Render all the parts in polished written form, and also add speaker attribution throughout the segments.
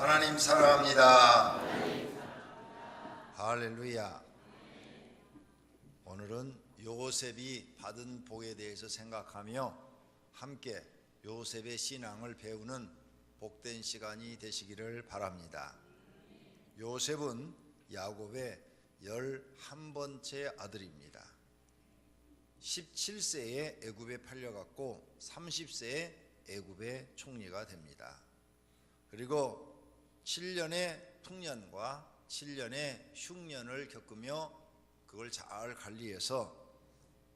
Speaker 1: 하나님 사랑합니다. 할렐루야. 오늘은 요셉이 받은 복에 대해서 생각하며 함께 요셉의 신앙을 배우는 복된 시간이 되시기를 바랍니다. 요셉은 야곱의 11번째 아들입니다. 17세에 애굽에 팔려갔고 30세에 애굽의 총리가 됩니다. 그리고 7년의 풍년과 7년의 흉년을 겪으며 그걸 잘 관리해서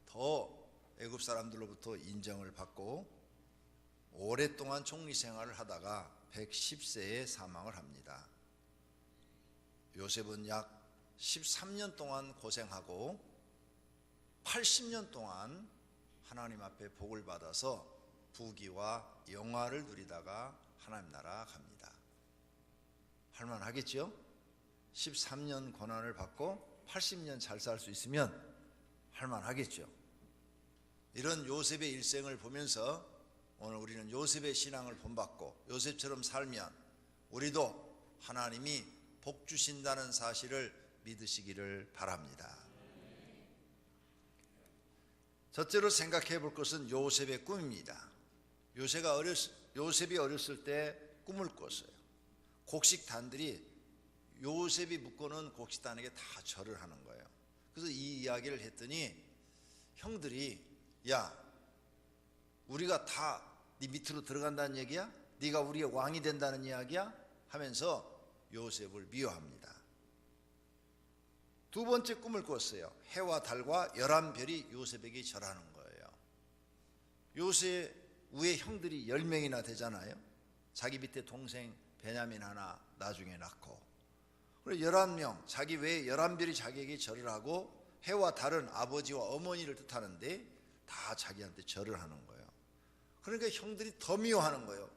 Speaker 1: 더 애굽 사람들로부터 인정을 받고 오랫동안 총리 생활을 하다가 110세에 사망을 합니다. 요셉은 약 13년 동안 고생하고 80년 동안 하나님 앞에 복을 받아서 부귀와 영화를 누리다가 하나님 나라 갑니다. 할만하겠죠? 13년 고난을 받고 80년 잘 살 수 있으면 할만하겠죠? 이런 요셉의 일생을 보면서 오늘 우리는 요셉의 신앙을 본받고 요셉처럼 살면 우리도 하나님이 복 주신다는 사실을 믿으시기를 바랍니다. 첫째로 생각해 볼 것은 요셉의 꿈입니다. 요셉이 어렸을 때 꿈을 꿨어요. 곡식단들이 요셉이 묶어놓은 곡식단에게 다 절을 하는 거예요. 그래서 이 이야기를 했더니 형들이 야, 우리가 다 네 밑으로 들어간다는 얘기야? 네가 우리의 왕이 된다는 이야기야? 하면서 요셉을 미워합니다. 두 번째 꿈을 꿨어요. 해와 달과 11별이 요셉에게 절하는 거예요. 요셉 위에 형들이 10명이나 되잖아요. 자기 밑에 동생 베냐민 하나 나중에 낳고, 그리고 11명, 자기 외에 11별이 자기에게 절을 하고 해와 달은 아버지와 어머니를 뜻하는데 다 자기한테 절을 하는 거예요. 그러니까 형들이 더 미워하는 거예요.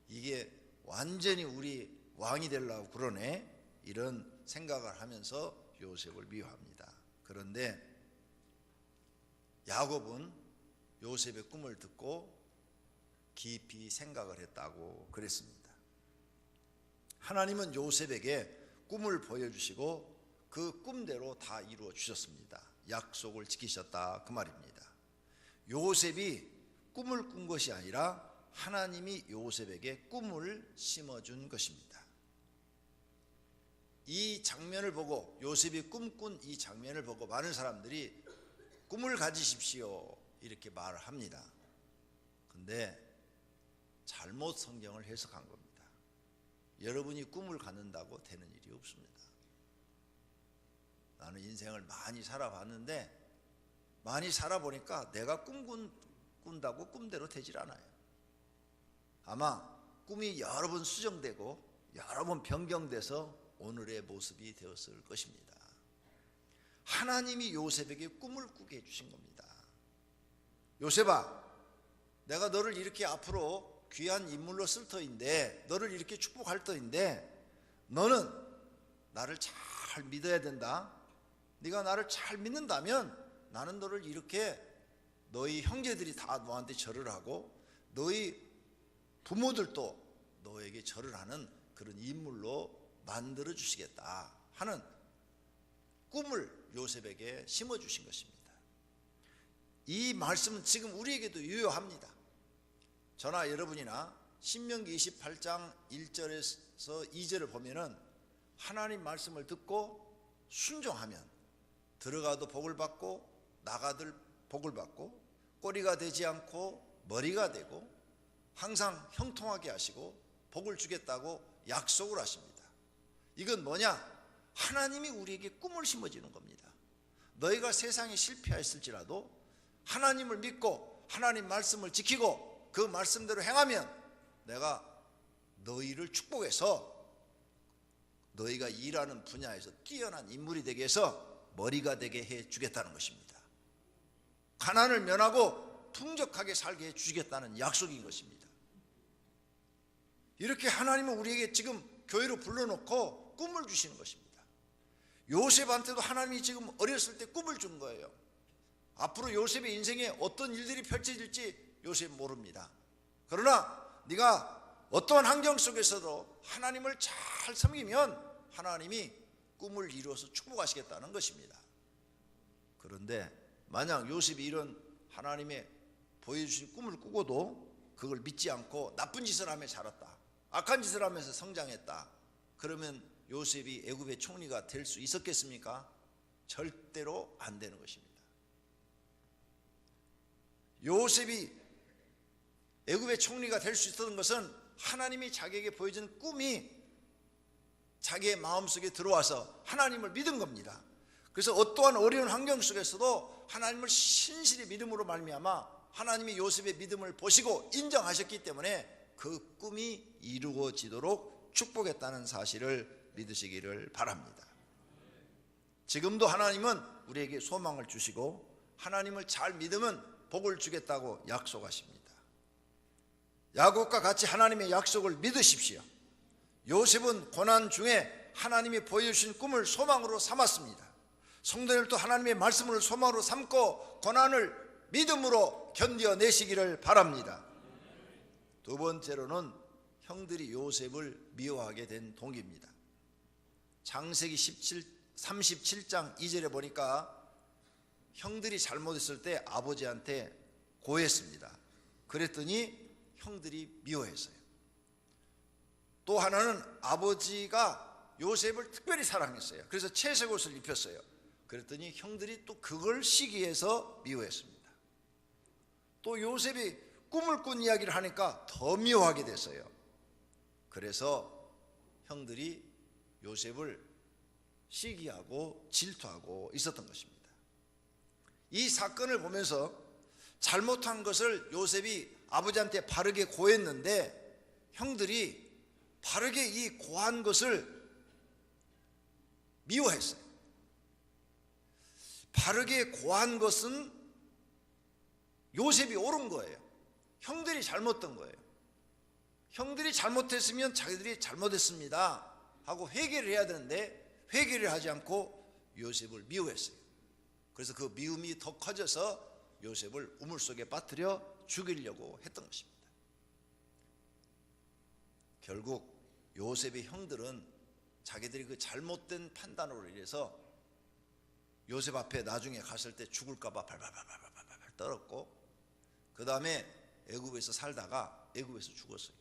Speaker 1: 이게 완전히 우리 왕이 되려고 그러네, 이런 생각을 하면서 요셉을 미워합니다. 그런데 야곱은 요셉의 꿈을 듣고 깊이 생각을 했다고 그랬습니다. 하나님은 요셉에게 꿈을 보여주시고 그 꿈대로 다 이루어 주셨습니다. 약속을 지키셨다 그 말입니다. 요셉이 꿈을 꾼 것이 아니라 하나님이 요셉에게 꿈을 심어준 것입니다. 이 장면을 보고, 요셉이 꿈꾼 이 장면을 보고 많은 사람들이 꿈을 가지십시오 이렇게 말을 합니다. 근데 잘못 성경을 해석한 겁니다. 여러분이 꿈을 갖는다고 되는 일이 없습니다. 나는 인생을 많이 살아봤는데 많이 살아보니까 내가 꾼다고 꿈대로 되질 않아요. 아마 꿈이 여러 번 수정되고 여러 번 변경돼서 오늘의 모습이 되었을 것입니다. 하나님이 요셉에게 꿈을 꾸게 해주신 겁니다. 요셉아, 내가 너를 이렇게 앞으로 귀한 인물로 쓸 터인데, 너를 이렇게 축복할 터인데 너는 나를 잘 믿어야 된다. 네가 나를 잘 믿는다면 나는 너를 이렇게 너희 형제들이 다 너한테 절을 하고 너희 부모들도 너에게 절을 하는 그런 인물로 만들어 주시겠다 하는 꿈을 요셉에게 심어주신 것입니다. 이 말씀은 지금 우리에게도 유효합니다. 저나 여러분이나 신명기 28장 1절에서 2절을 보면은 하나님 말씀을 듣고 순종하면 들어가도 복을 받고 나가도 복을 받고 꼬리가 되지 않고 머리가 되고 항상 형통하게 하시고 복을 주겠다고 약속을 하십니다. 이건 뭐냐? 하나님이 우리에게 꿈을 심어주는 겁니다. 너희가 세상에 실패했을지라도 하나님을 믿고 하나님 말씀을 지키고 그 말씀대로 행하면 내가 너희를 축복해서 너희가 일하는 분야에서 뛰어난 인물이 되게 해서 머리가 되게 해 주겠다는 것입니다. 가난을 면하고 풍족하게 살게 해 주시겠다는 약속인 것입니다. 이렇게 하나님은 우리에게 지금 교회로 불러놓고 꿈을 주시는 것입니다. 요셉한테도 하나님이 지금 어렸을 때 꿈을 준 거예요. 앞으로 요셉의 인생에 어떤 일들이 펼쳐질지 요셉 모릅니다. 그러나 네가 어떠한 환경 속에서도 하나님을 잘 섬기면 하나님이 꿈을 이루어서 축복하시겠다는 것입니다. 그런데 만약 요셉이 이런 하나님의 보여주신 꿈을 꾸고도 그걸 믿지 않고 나쁜 짓을 하며 자랐다, 악한 짓을 하면서 성장했다, 그러면 요셉이 애굽의 총리가 될 수 있었겠습니까? 절대로 안 되는 것입니다. 요셉이 애굽의 총리가 될 수 있었던 것은 하나님이 자기에게 보여준 꿈이 자기의 마음속에 들어와서 하나님을 믿은 겁니다. 그래서 어떠한 어려운 환경 속에서도 하나님을 신실히 믿음으로 말미암아 하나님이 요셉의 믿음을 보시고 인정하셨기 때문에 그 꿈이 이루어지도록 축복했다는 사실을 믿으시기를 바랍니다. 지금도 하나님은 우리에게 소망을 주시고 하나님을 잘 믿으면 복을 주겠다고 약속하십니다. 야곱과 같이 하나님의 약속을 믿으십시오. 요셉은 고난 중에 하나님이 보여주신 꿈을 소망으로 삼았습니다. 성도님들도 하나님의 말씀을 소망으로 삼고 고난을 믿음으로 견뎌내시기를 바랍니다. 두 번째로는 형들이 요셉을 미워하게 된 동기입니다. 창세기 37장 2절에 보니까 형들이 잘못했을 때 아버지한테 고했습니다. 그랬더니 형들이 미워했어요. 또 하나는 아버지가 요셉을 특별히 사랑했어요. 그래서 채색 옷을 입혔어요. 그랬더니 형들이 또 그걸 시기해서 미워했습니다. 또 요셉이 꿈을 꾼 이야기를 하니까 더 미워하게 됐어요. 그래서 형들이 요셉을 시기하고 질투하고 있었던 것입니다. 이 사건을 보면서 잘못한 것을 요셉이 아버지한테 바르게 고했는데 형들이 바르게 이 고한 것을 미워했어요. 바르게 고한 것은 요셉이 옳은 거예요. 형들이 잘못된 거예요. 형들이 잘못했으면 자기들이 잘못했습니다 하고 회개를 해야 되는데 회개를 하지 않고 요셉을 미워했어요. 그래서 그 미움이 더 커져서 요셉을 우물 속에 빠뜨려 죽이려고 했던 것입니다. 결국 요셉의 형들은 자기들이 그 잘못된 판단으로 인해서 요셉 앞에 나중에 갔을 때 죽을까봐 발발발발발발 떨었고, 그 다음에 애굽에서 살다가 애굽에서 죽었어요.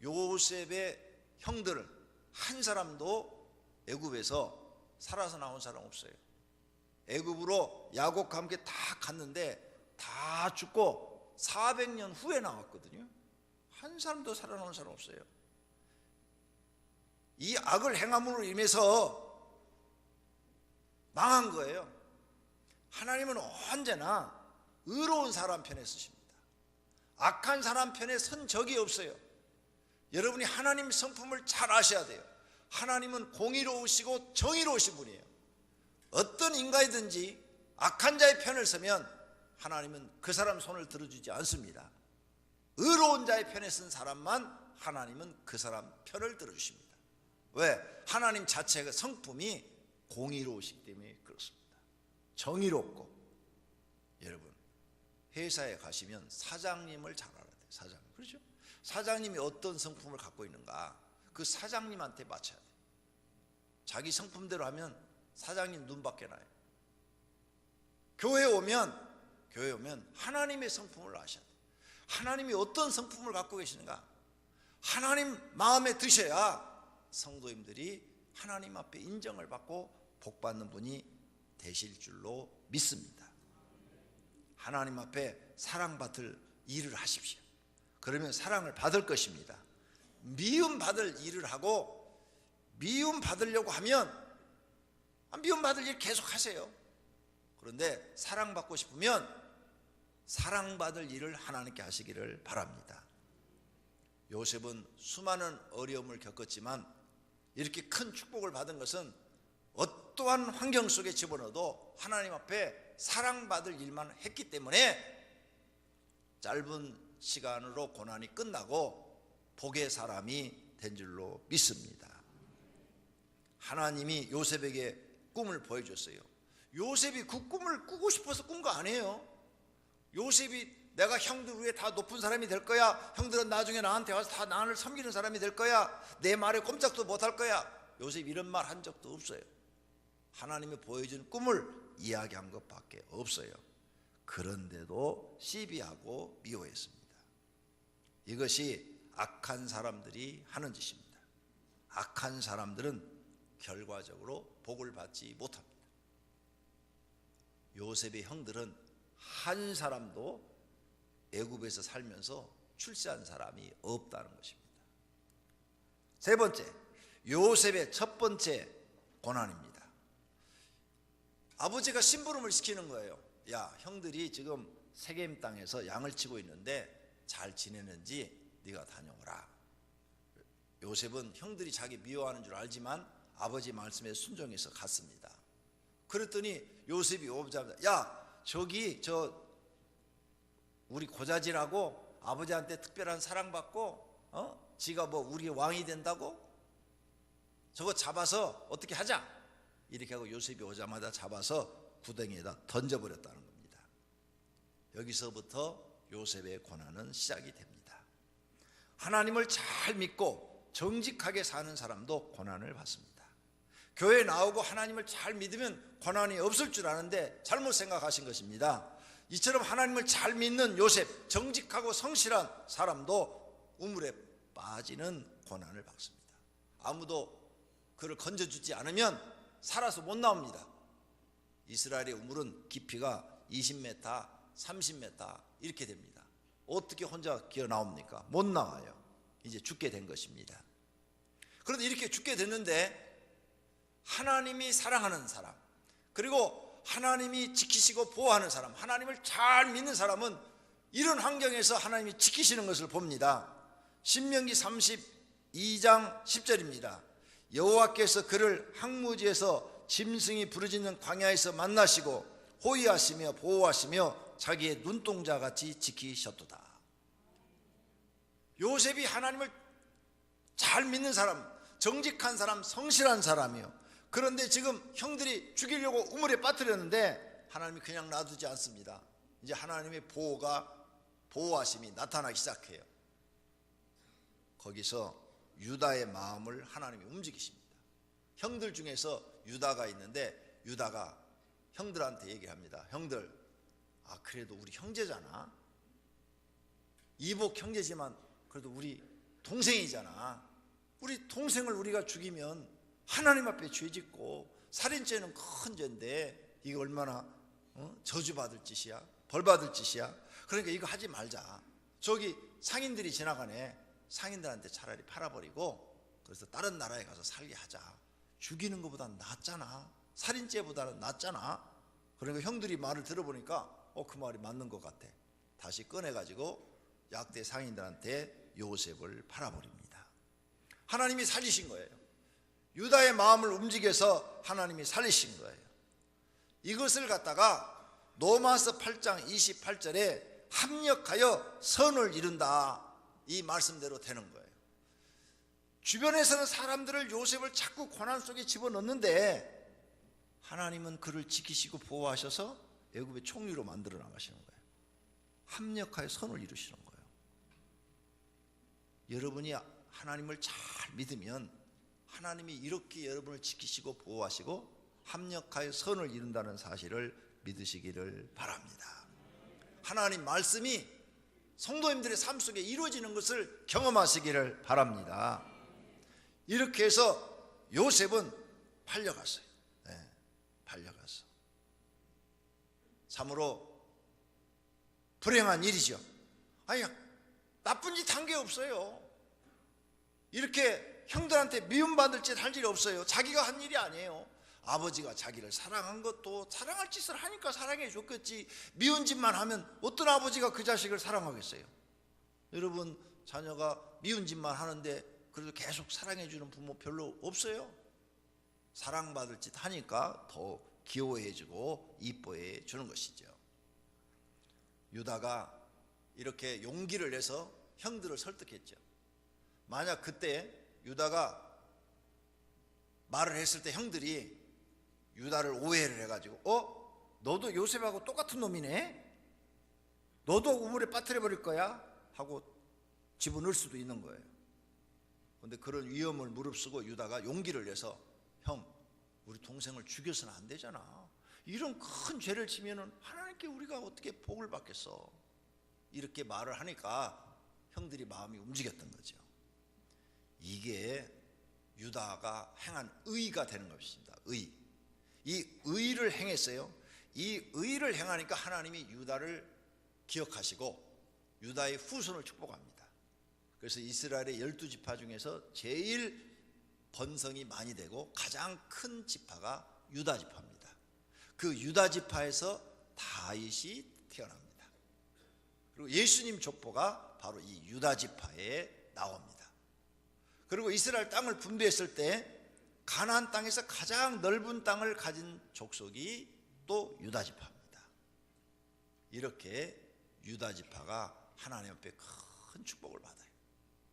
Speaker 1: 요셉의 형들은 한 사람도 애굽에서 살아서 나온 사람 없어요. 애굽으로 야곱과 함께 다 갔는데 다 죽고 400년 후에 나왔거든요. 한 사람도 살아나온 사람 없어요. 이 악을 행함으로 인해서 망한 거예요. 하나님은 언제나 의로운 사람 편에 서십니다. 악한 사람 편에 선 적이 없어요. 여러분이 하나님 성품을 잘 아셔야 돼요. 하나님은 공의로우시고 정의로우신 분이에요. 어떤 인간이든지 악한 자의 편을 서면 하나님은 그 사람 손을 들어주지 않습니다. 의로운 자의 편에 선 사람만 하나님은 그 사람 편을 들어주십니다. 왜? 하나님 자체가 성품이 공의로우시기 때문에 그렇습니다. 정의롭고. 여러분, 회사에 가시면 사장님을 잘 알아야 돼요. 사장님, 그렇죠? 사장님이 어떤 성품을 갖고 있는가, 그 사장님한테 맞춰야 돼요. 자기 성품대로 하면 사장님 눈밖에 나요. 교회에 오면 하나님의 성품을 아셔야 돼요. 하나님이 어떤 성품을 갖고 계시는가, 하나님 마음에 드셔야 성도님들이 하나님 앞에 인정을 받고 복받는 분이 되실 줄로 믿습니다. 하나님 앞에 사랑받을 일을 하십시오. 그러면 사랑을 받을 것입니다. 미움받을 일을 하고 미움받으려고 하면 미움받을 일 계속 하세요. 그런데 사랑받고 싶으면 사랑받을 일을 하나님께 하시기를 바랍니다. 요셉은 수많은 어려움을 겪었지만 이렇게 큰 축복을 받은 것은 어떠한 환경 속에 집어넣어도 하나님 앞에 사랑받을 일만 했기 때문에 짧은 시간으로 고난이 끝나고 복의 사람이 된 줄로 믿습니다. 하나님이 요셉에게 꿈을 보여줬어요. 요셉이 그 꿈을 꾸고 싶어서 꾼 거 아니에요. 요셉이 내가 형들 위에 다 높은 사람이 될 거야. 형들은 나중에 나한테 와서 다 나를 섬기는 사람이 될 거야. 내 말에 꼼짝도 못할 거야. 요셉 이런 말 한 적도 없어요. 하나님이 보여준 꿈을 이야기한 것밖에 없어요. 그런데도 시비하고 미워했습니다. 이것이 악한 사람들이 하는 짓입니다. 악한 사람들은 결과적으로 복을 받지 못합니다. 요셉의 형들은 한 사람도 애굽에서 살면서 출세한 사람이 없다는 것입니다. 세 번째, 요셉의 첫 번째 고난입니다. 아버지가 심부름을 시키는 거예요. 야, 형들이 지금 세겜 땅에서 양을 치고 있는데 잘 지내는지 네가 다녀오라. 요셉은 형들이 자기 미워하는 줄 알지만 아버지 말씀에 순종해서 갔습니다. 그랬더니 요셉이 오자마자 야, 저기 우리 고자질하고 아버지한테 특별한 사랑받고 지가 뭐 우리 왕이 된다고? 저거 잡아서 어떻게 하자. 이렇게 하고 요셉이 오자마자 잡아서 구덩이에다 던져버렸다는 겁니다. 여기서부터 요셉의 고난은 시작이 됩니다. 하나님을 잘 믿고 정직하게 사는 사람도 고난을 받습니다. 교회에 나오고 하나님을 잘 믿으면 고난이 없을 줄 아는데 잘못 생각하신 것입니다. 이처럼 하나님을 잘 믿는 요셉, 정직하고 성실한 사람도 우물에 빠지는 고난을 받습니다. 아무도 그를 건져주지 않으면 살아서 못 나옵니다. 이스라엘의 우물은 깊이가 20m, 30m 이렇게 됩니다. 어떻게 혼자 기어 나옵니까? 못 나와요. 이제 죽게 된 것입니다. 그런데 이렇게 죽게 됐는데 하나님이 사랑하는 사람, 그리고 하나님이 지키시고 보호하는 사람, 하나님을 잘 믿는 사람은 이런 환경에서 하나님이 지키시는 것을 봅니다. 신명기 32장 10절입니다. 여호와께서 그를 항무지에서 짐승이 부르짖는 광야에서 만나시고 호위하시며 보호하시며 자기의 눈동자같이 지키셨도다. 요셉이 하나님을 잘 믿는 사람, 정직한 사람, 성실한 사람이요. 그런데 지금 형들이 죽이려고 우물에 빠뜨렸는데 하나님이 그냥 놔두지 않습니다. 이제 하나님의 보호하심이 나타나기 시작해요. 거기서 유다의 마음을 하나님이 움직이십니다. 형들 중에서 유다가 있는데 유다가 형들한테 얘기합니다. 형들, 그래도 우리 형제잖아. 이복 형제지만 그래도 우리 동생이잖아. 우리 동생을 우리가 죽이면 하나님 앞에 죄짓고 살인죄는 큰 죄인데 이거 얼마나 저주받을 짓이야, 벌받을 짓이야. 그러니까 이거 하지 말자. 저기 상인들이 지나가네. 상인들한테 차라리 팔아버리고 그래서 다른 나라에 가서 살게 하자. 죽이는 것보다는 낫잖아. 살인죄보다는 낫잖아. 그러니까 형들이 말을 들어보니까 그 말이 맞는 것 같아. 다시 꺼내가지고 약대 상인들한테 요셉을 팔아버립니다. 하나님이 살리신 거예요. 유다의 마음을 움직여서 하나님이 살리신 거예요. 이것을 갖다가 로마서 8장 28절에 합력하여 선을 이룬다, 이 말씀대로 되는 거예요. 주변에서는 사람들을 요셉을 자꾸 고난 속에 집어넣는데 하나님은 그를 지키시고 보호하셔서 애굽의 총리로 만들어 나가시는 거예요. 합력하여 선을 이루시는 거예요. 여러분이 하나님을 잘 믿으면 하나님이 이렇게 여러분을 지키시고 보호하시고 합력하여 선을 이룬다는 사실을 믿으시기를 바랍니다. 하나님 말씀이 성도님들의 삶 속에 이루어지는 것을 경험하시기를 바랍니다. 이렇게 해서 요셉은 팔려갔어요. 팔려갔어. 참으로 불행한 일이죠. 아니, 나쁜 짓 한 게 없어요. 이렇게 형들한테 미움받을 짓 할 일이 없어요. 자기가 한 일이 아니에요. 아버지가 자기를 사랑한 것도 사랑할 짓을 하니까 사랑해 줬겠지. 미운 짓만 하면 어떤 아버지가 그 자식을 사랑하겠어요? 여러분, 자녀가 미운 짓만 하는데 그래도 계속 사랑해 주는 부모 별로 없어요? 사랑받을 짓 하니까 더 귀여워해 주고 이뻐해 주는 것이죠. 유다가 이렇게 용기를 내서 형들을 설득했죠. 만약 그때 유다가 말을 했을 때 형들이 유다를 오해를 해가지고 너도 요셉하고 똑같은 놈이네? 너도 우물에 빠뜨려 버릴 거야 하고 집어넣을 수도 있는 거예요. 그런데 그런 위험을 무릅쓰고 유다가 용기를 내서 형, 우리 동생을 죽여서는 안 되잖아. 이런 큰 죄를 지면은 하나님께 우리가 어떻게 복을 받겠어. 이렇게 말을 하니까 형들이 마음이 움직였던 거죠. 이게 유다가 행한 의가 되는 것입니다. 의. 이 의를 행했어요. 이 의를 행하니까 하나님이 유다를 기억하시고 유다의 후손을 축복합니다. 그래서 이스라엘의 12지파 중에서 제일 번성이 많이 되고 가장 큰 지파가 유다 지파입니다. 그 유다 지파에서 다윗이 태어납니다. 그리고 예수님 족보가 바로 이 유다 지파에 나옵니다. 그리고 이스라엘 땅을 분배했을 때 가나안 땅에서 가장 넓은 땅을 가진 족속이 또 유다 지파입니다. 이렇게 유다 지파가 하나님 앞에 큰 축복을 받아요.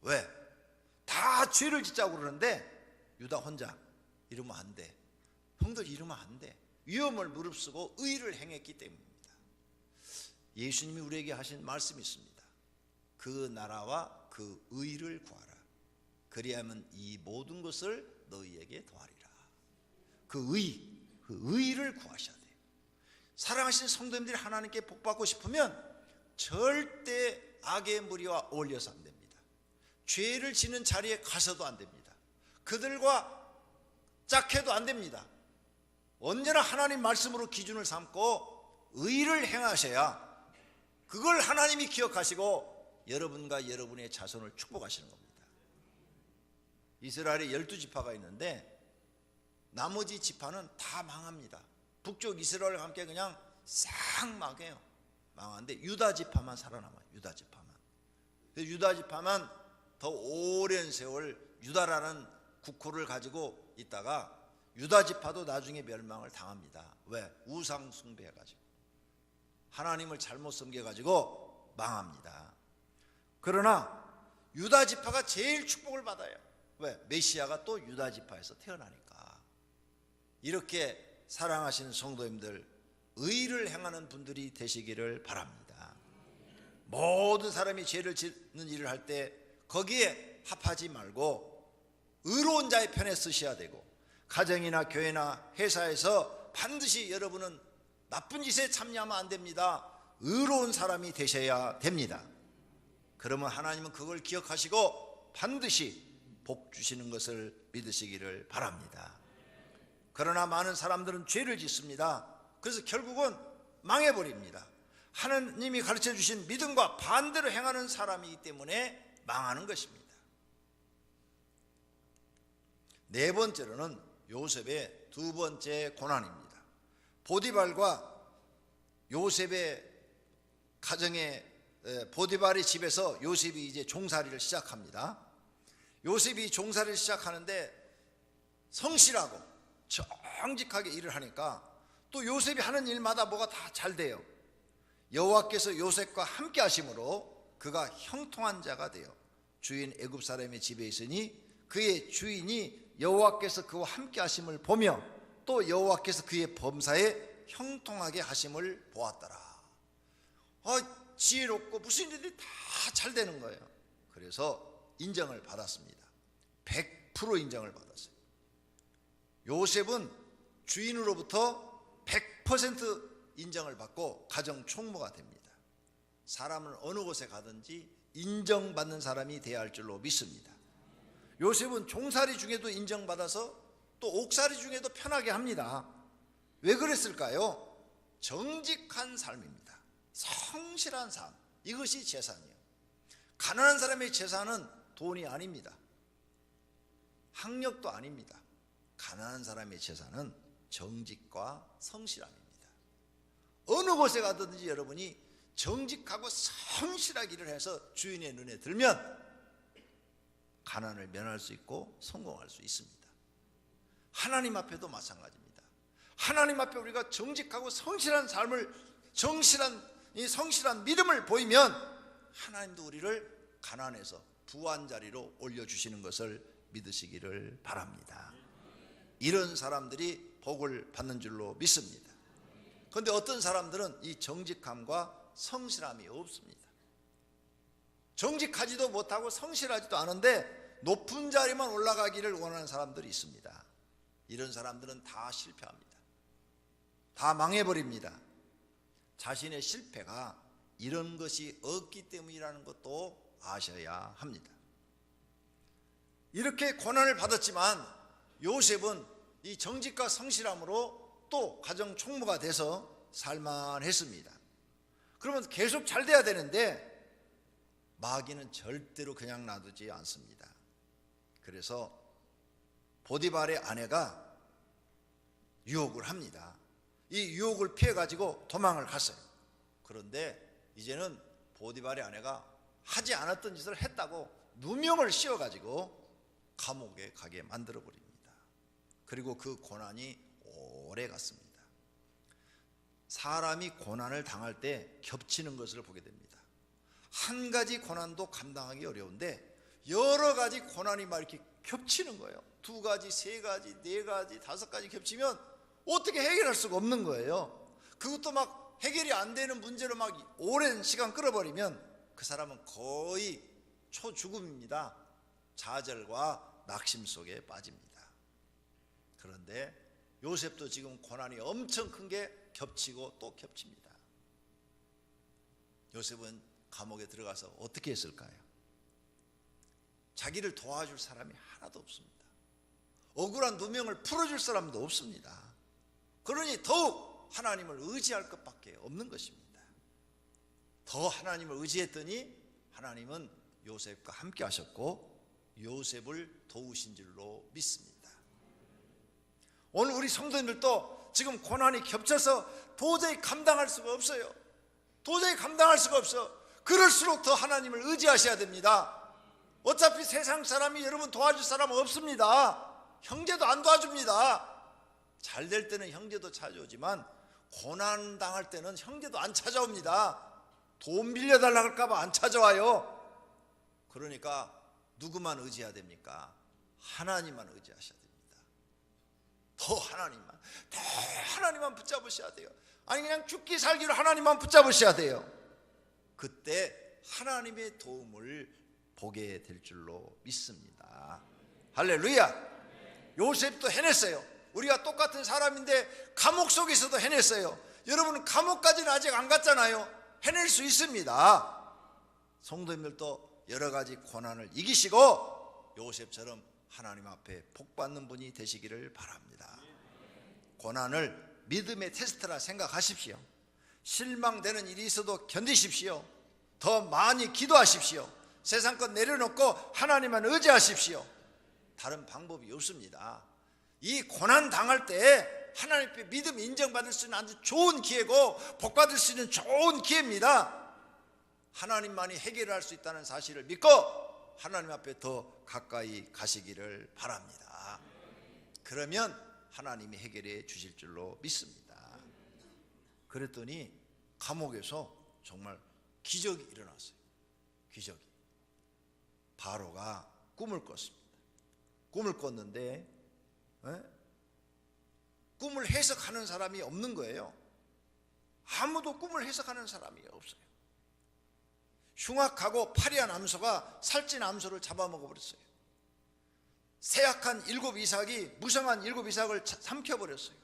Speaker 1: 왜? 다 죄를 짓자고 그러는데 유다 혼자 이러면 안 돼. 형들 이러면 안 돼. 위험을 무릅쓰고 의를 행했기 때문입니다. 예수님이 우리에게 하신 말씀이 있습니다. 그 나라와 그 의를 구하라. 그리하면 이 모든 것을 너희에게 더하리라. 그 의를 구하셔야 돼요. 사랑하신 성도님들이 하나님께 복받고 싶으면 절대 악의 무리와 어울려서 안 됩니다. 죄를 지는 자리에 가서도 안 됩니다. 그들과 짝해도 안 됩니다. 언제나 하나님 말씀으로 기준을 삼고 의를 행하셔야 그걸 하나님이 기억하시고 여러분과 여러분의 자손을 축복하시는 겁니다. 이스라엘에 12지파가 있는데 나머지 지파는 다 망합니다. 북쪽 이스라엘과 함께 그냥 싹 망해요. 망하는데 유다 지파만 살아남아요. 유다 지파만. 유다 지파만 더 오랜 세월 유다라는 국호를 가지고 있다가 유다 지파도 나중에 멸망을 당합니다. 왜? 우상 숭배해가지고 하나님을 잘못 섬겨가지고 망합니다. 그러나 유다 지파가 제일 축복을 받아요. 왜? 메시아가 또 유다 지파에서 태어나니까. 이렇게 사랑하시는 성도님들, 의를 행하는 분들이 되시기를 바랍니다. 모든 사람이 죄를 짓는 일을 할 때 거기에 합하지 말고 의로운 자의 편에 쓰셔야 되고, 가정이나 교회나 회사에서 반드시 여러분은 나쁜 짓에 참여하면 안 됩니다. 의로운 사람이 되셔야 됩니다. 그러면 하나님은 그걸 기억하시고 반드시 복 주시는 것을 믿으시기를 바랍니다. 그러나 많은 사람들은 죄를 짓습니다. 그래서 결국은 망해버립니다. 하나님이 가르쳐 주신 믿음과 반대로 행하는 사람이기 때문에 망하는 것입니다. 네 번째로는 요셉의 두 번째 고난입니다. 보디발과 요셉의 가정에, 보디발의 집에서 요셉이 이제 종살이를 시작합니다. 요셉이 종살이를 시작하는데 성실하고 정직하게 일을 하니까 또 요셉이 하는 일마다 뭐가 다 잘 돼요. 여호와께서 요셉과 함께 하심으로 그가 형통한 자가 되어 주인 애굽 사람의 집에 있으니 그의 주인이 여호와께서 그와 함께 하심을 보며 또 여호와께서 그의 범사에 형통하게 하심을 보았더라. 지혜롭고 무슨 일이 다 잘 되는 거예요. 그래서 인정을 받았습니다. 100% 인정을 받았어요. 요셉은 주인으로부터 100% 인정을 받고 가정 총무가 됩니다. 사람을 어느 곳에 가든지 인정받는 사람이 되어야 할 줄로 믿습니다. 요셉은 종살이 중에도 인정받아서 또 옥살이 중에도 편하게 합니다. 왜 그랬을까요? 정직한 삶입니다. 성실한 삶, 이것이 재산이에요. 가난한 사람의 재산은 돈이 아닙니다. 학력도 아닙니다. 가난한 사람의 재산은 정직과 성실함입니다. 어느 곳에 가든지 여러분이 정직하고 성실하게 일을 해서 주인의 눈에 들면 가난을 면할 수 있고 성공할 수 있습니다. 하나님 앞에도 마찬가지입니다. 하나님 앞에 우리가 정직하고 성실한 삶을, 성실한 믿음을 보이면 하나님도 우리를 가난에서 부한 자리로 올려주시는 것을 믿으시기를 바랍니다. 이런 사람들이 복을 받는 줄로 믿습니다. 그런데 어떤 사람들은 이 정직함과 성실함이 없습니다. 정직하지도 못하고 성실하지도 않은데 높은 자리만 올라가기를 원하는 사람들이 있습니다. 이런 사람들은 다 실패합니다. 다 망해버립니다. 자신의 실패가 이런 것이 없기 때문이라는 것도 아셔야 합니다. 이렇게 고난을 받았지만 요셉은 이 정직과 성실함으로 또 가정 총무가 돼서 살만했습니다. 그러면 계속 잘 돼야 되는데 마귀는 절대로 그냥 놔두지 않습니다. 그래서 보디발의 아내가 유혹을 합니다. 이 유혹을 피해가지고 도망을 갔어요. 그런데 이제는 보디발의 아내가 하지 않았던 짓을 했다고 누명을 씌워가지고 감옥에 가게 만들어버립니다. 그리고 그 고난이 오래 갔습니다. 사람이 고난을 당할 때 겹치는 것을 보게 됩니다. 한 가지 고난도 감당하기 어려운데 여러 가지 고난이 막 이렇게 겹치는 거예요. 두 가지, 세 가지, 네 가지, 다섯 가지 겹치면 어떻게 해결할 수가 없는 거예요. 그것도 막 해결이 안 되는 문제로 막 오랜 시간 끌어버리면 그 사람은 거의 초죽음입니다. 좌절과 낙심 속에 빠집니다. 그런데 요셉도 지금 고난이 엄청 큰 게 겹치고 또 겹칩니다. 요셉은 감옥에 들어가서 어떻게 했을까요? 자기를 도와줄 사람이 하나도 없습니다. 억울한 누명을 풀어줄 사람도 없습니다. 그러니 더욱 하나님을 의지할 것밖에 없는 것입니다. 더 하나님을 의지했더니 하나님은 요셉과 함께 하셨고 요셉을 도우신 줄로 믿습니다. 오늘 우리 성도님들도 지금 고난이 겹쳐서 도저히 감당할 수가 없어요. 도저히 감당할 수가 없어. 그럴수록 더 하나님을 의지하셔야 됩니다. 어차피 세상 사람이 여러분 도와줄 사람은 없습니다. 형제도 안 도와줍니다. 잘 될 때는 형제도 찾아오지만 고난 당할 때는 형제도 안 찾아옵니다. 돈 빌려달라고 할까봐 안 찾아와요. 그러니까 누구만 의지해야 됩니까? 하나님만 의지하셔야 됩니다. 더 하나님만 붙잡으셔야 돼요. 아니 그냥 죽기 살기로 하나님만 붙잡으셔야 돼요. 그때 하나님의 도움을 보게 될 줄로 믿습니다. 할렐루야. 요셉도 해냈어요. 우리가 똑같은 사람인데 감옥 속에서도 해냈어요. 여러분은 감옥까지는 아직 안 갔잖아요. 해낼 수 있습니다. 성도님들도 여러 가지 고난을 이기시고 요셉처럼 하나님 앞에 복받는 분이 되시기를 바랍니다. 고난을 믿음의 테스트라 생각하십시오. 실망되는 일이 있어도 견디십시오. 더 많이 기도하십시오. 세상 것 내려놓고 하나님만 의지하십시오. 다른 방법이 없습니다. 이 고난 당할 때 하나님 앞에 믿음 인정받을 수 있는 아주 좋은 기회고 복받을 수 있는 좋은 기회입니다. 하나님만이 해결할 수 있다는 사실을 믿고 하나님 앞에 더 가까이 가시기를 바랍니다. 그러면 하나님이 해결해 주실 줄로 믿습니다. 그랬더니 감옥에서 정말 기적이 일어났어요. 기적이. 바로가 꿈을 꿨습니다. 꿈을 꿨는데 꿈을 해석하는 사람이 없는 거예요. 아무도 꿈을 해석하는 사람이 없어요. 흉악하고 파리한 암소가 살찐 암소를 잡아먹어버렸어요. 세약한 7 이삭이 무성한 7 이삭을 삼켜버렸어요.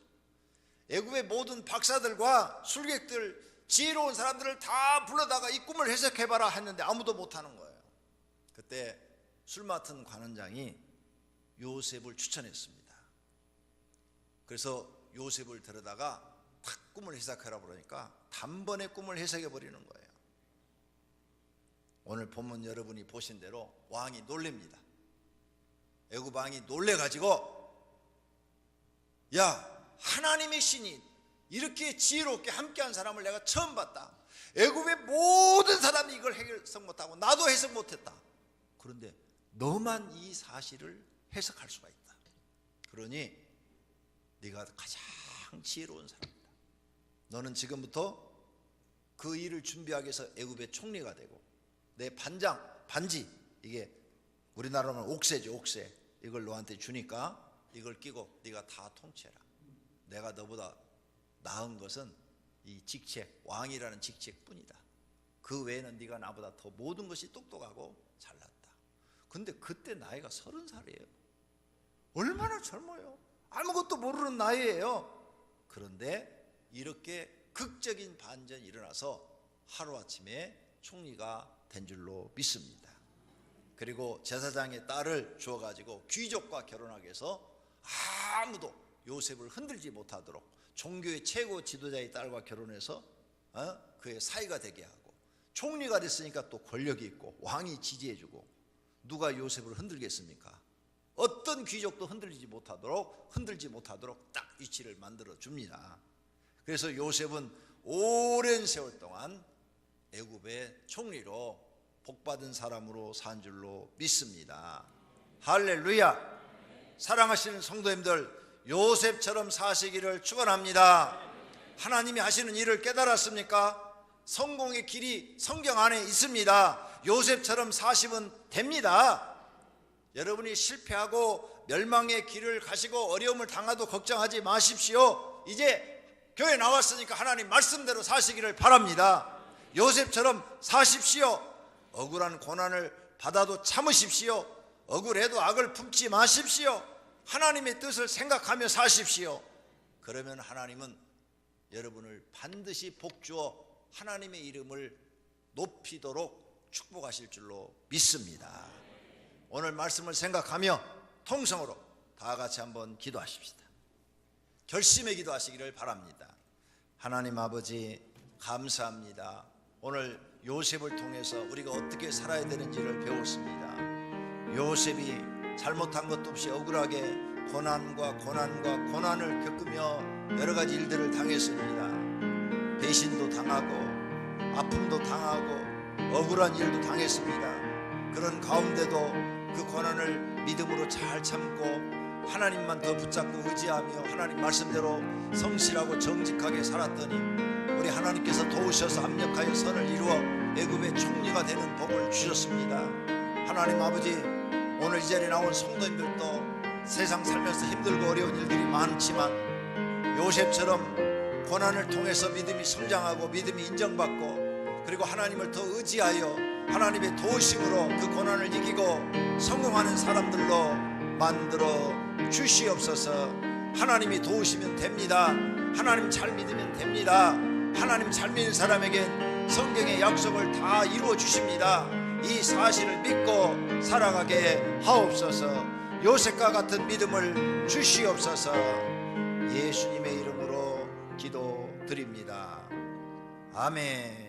Speaker 1: 애굽의 모든 박사들과 술객들, 지혜로운 사람들을 다 불러다가 이 꿈을 해석해봐라 했는데 아무도 못하는 거예요. 그때 술 맡은 관원장이 요셉을 추천했습니다. 그래서 요셉을 데려다가 탁 꿈을 해석하라 그러니까 단번에 꿈을 해석해버리는 거예요. 오늘 본문 여러분이 보신 대로 왕이 놀랍니다. 애굽 왕이 놀래가지고 야, 하나님의 신이 이렇게 지혜롭게 함께한 사람을 내가 처음 봤다. 애굽의 모든 사람이 이걸 해석 못하고 나도 해석 못했다. 그런데 너만 이 사실을 해석할 수가 있다. 그러니 네가 가장 지혜로운 사람이다. 너는 지금부터 그 일을 준비하기 위해서 애굽의 총리가 되고 내 반지 이게 우리나라는 옥새죠. 옥새. 이걸 너한테 주니까 이걸 끼고 네가 다 통치해라. 내가 너보다 나은 것은 이 직책, 왕이라는 직책뿐이다. 그 외에는 네가 나보다 더 모든 것이 똑똑하고 잘났다. 근데 그때 나이가 30살이에요. 얼마나 젊어요. 아무것도 모르는 나이예요. 그런데 이렇게 극적인 반전이 일어나서 하루아침에 총리가 된 줄로 믿습니다. 그리고 제사장의 딸을 주어가지고 귀족과 결혼하게 해서 아무도 요셉을 흔들지 못하도록 종교의 최고 지도자의 딸과 결혼해서 그의 사위가 되게 하고, 총리가 됐으니까 또 권력이 있고 왕이 지지해주고, 누가 요셉을 흔들겠습니까? 어떤 귀족도 흔들지 못하도록 딱 위치를 만들어 줍니다. 그래서 요셉은 오랜 세월 동안 애굽의 총리로 복받은 사람으로 산 줄로 믿습니다. 할렐루야. 사랑하시는 성도님들, 요셉처럼 사시기를 축원합니다. 하나님이 하시는 일을 깨달았습니까? 성공의 길이 성경 안에 있습니다. 요셉처럼 사시면 됩니다. 여러분이 실패하고 멸망의 길을 가시고 어려움을 당하도 걱정하지 마십시오. 이제 교회 나왔으니까 하나님 말씀대로 사시기를 바랍니다. 요셉처럼 사십시오. 억울한 고난을 받아도 참으십시오. 억울해도 악을 품지 마십시오. 하나님의 뜻을 생각하며 사십시오. 그러면 하나님은 여러분을 반드시 복주어 하나님의 이름을 높이도록 축복하실 줄로 믿습니다. 오늘 말씀을 생각하며 통성으로 다 같이 한번 기도하십시다. 결심의 기도하시기를 바랍니다. 하나님 아버지, 감사합니다. 오늘 요셉을 통해서 우리가 어떻게 살아야 되는지를 배웠습니다. 요셉이 잘못한 것도 없이 억울하게 고난을 겪으며 여러 가지 일들을 당했습니다. 배신도 당하고 아픔도 당하고 억울한 일도 당했습니다. 그런 가운데도 그 고난을 믿음으로 잘 참고 하나님만 더 붙잡고 의지하며 하나님 말씀대로 성실하고 정직하게 살았더니 우리 하나님께서 도우셔서 합력하여 선을 이루어 애굽의 총리가 되는 복을 주셨습니다. 하나님 아버지, 오늘 이 자리에 나온 성도님들도 세상 살면서 힘들고 어려운 일들이 많지만 요셉처럼 고난을 통해서 믿음이 성장하고 믿음이 인정받고 그리고 하나님을 더 의지하여 하나님의 도우심으로 그 고난을 이기고 성공하는 사람들로 만들어 주시옵소서. 하나님이 도우시면 됩니다. 하나님 잘 믿으면 됩니다. 하나님 잘 믿는 사람에겐 성경의 약속을 다 이루어 주십니다. 이 사실을 믿고 살아가게 하옵소서. 요셉과 같은 믿음을 주시옵소서. 예수님의 이름으로 기도드립니다. 아멘.